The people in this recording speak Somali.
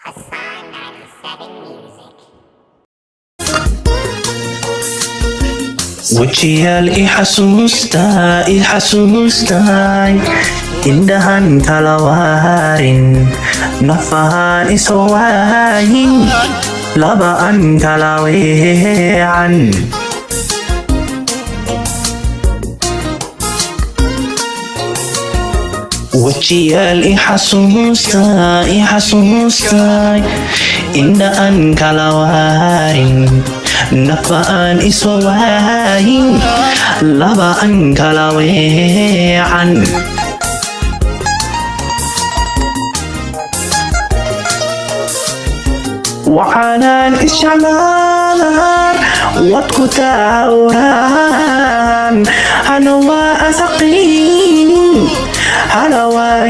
Hassan 97 Music. Wajiyaal i xasuustay indhahan kala waarin nafahan isoo waayin labaan kala weecan wajiyaal i xasuustay indhahan kala waarin nafaan isoo waayin labaan kala weecan waxaanan isjeclaan wadku taawraan hana waa asaqin hana waa